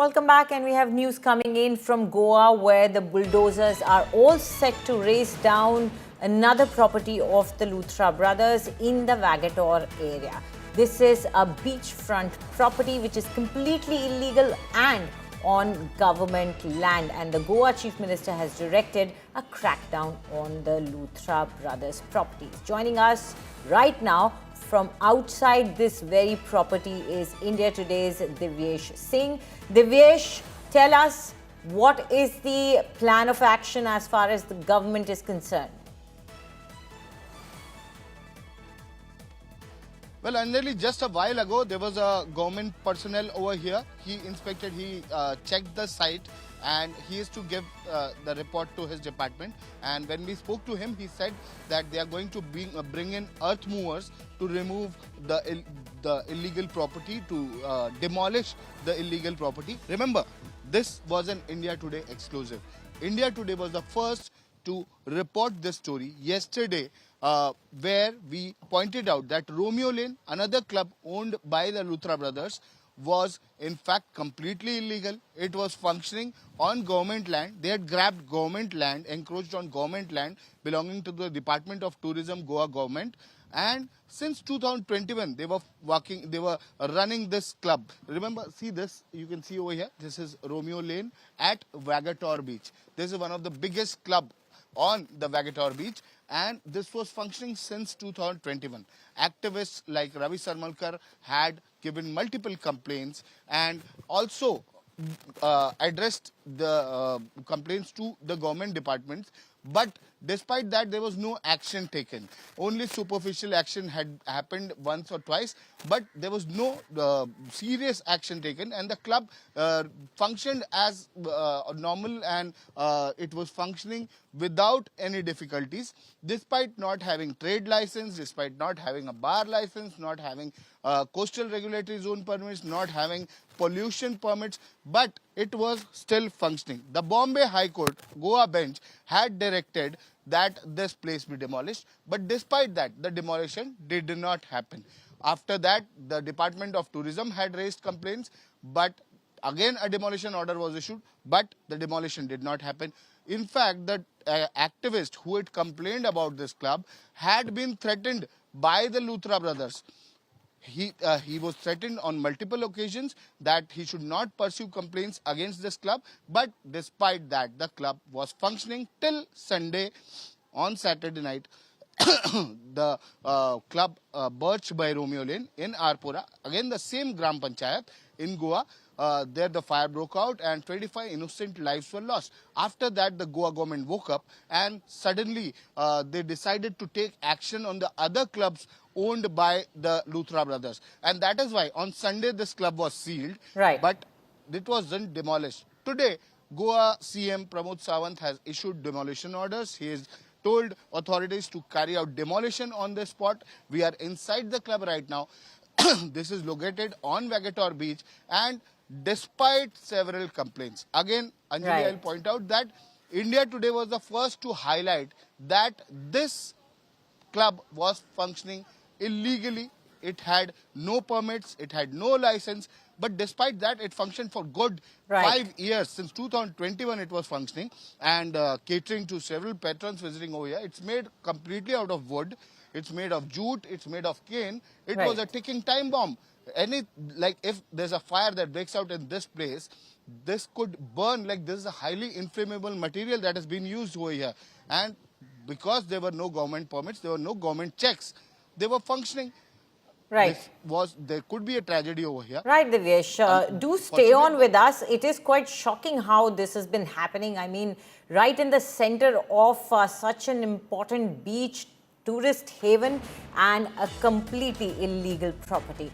Welcome back, and we have news coming in from Goa where the bulldozers are all set to race down another property of the Luthra brothers in the Vagator area. This is a beachfront property which is completely illegal and on government land, and the Goa Chief Minister has directed a crackdown on the Luthra brothers' properties. Joining us right now from outside this very property is India Today's Divyesh Singh. Divyesh, tell us, what is the plan of action as far as the government is concerned? Well, Anjali, just a while ago, there was a government personnel over here. He checked the site, and he is to give the report to his department. And when we spoke to him, he said that they are going to bring in earth movers to remove the illegal property, to demolish the illegal property. Remember, this was an India Today exclusive. India Today was the first to report this story yesterday, where we pointed out that Romeo Lane, another club owned by the Luthra brothers, was in fact completely illegal. It was functioning on government land. They had grabbed government land, encroached on government land belonging to the Department of Tourism, Goa government. And since 2021, they were running this club. Remember, see this, you can see over here, this is Romeo Lane at Vagator Beach. This is one of the biggest club on the Vagator Beach, and this was functioning since 2021. Activists like Ravi Harmalkar had given multiple complaints and also addressed the complaints to the government departments. But despite that, there was no action taken. Only superficial action had happened once or twice, but there was no serious action taken, and the club functioned as normal, and it was functioning without any difficulties, despite not having trade license, despite not having a bar license, not having coastal regulatory zone permits, not having pollution permits, but it was still functioning. The Bombay High Court, Goa bench, had directed that this place be demolished, but despite that, the demolition did not happen. After that, the Department of Tourism had raised complaints, but again a demolition order was issued, but the demolition did not happen. In fact, the activist who had complained about this club had been threatened by the Luthra brothers. He was threatened on multiple occasions that he should not pursue complaints against this club, but despite that, the club was functioning till Sunday. On Saturday night, the club Birch by Romeo Lane in Arpora, again the same Gram Panchayat in Goa, there the fire broke out and 25 innocent lives were lost. After that, the Goa government woke up and suddenly they decided to take action on the other clubs owned by the Luthra brothers. And that is why on Sunday this club was sealed, but it wasn't demolished. Today, Goa CM Pramod Sawant has issued demolition orders. He has told authorities to carry out demolition on the spot. We are inside the club right now. This is located on Vagator Beach, and despite several complaints, again, Anjali, I'll point out that India Today was the first to highlight that this club was functioning illegally. It had no permits, it had no license, but despite that, it functioned for good 5 years. Since 2021, it was functioning and catering to several patrons visiting over here. It's made completely out of wood. It's made of jute, it's made of cane. It was a ticking time bomb. If there's a fire that breaks out in this place, this could burn. Like, this is a highly inflammable material that has been used over here. And because there were no government permits, there were no government checks, they were functioning. There could be a tragedy over here. Right, Divyesh. Do stay on with us. It is quite shocking how this has been happening. I mean, right in the center of such an important beach, tourist haven, and a completely illegal property.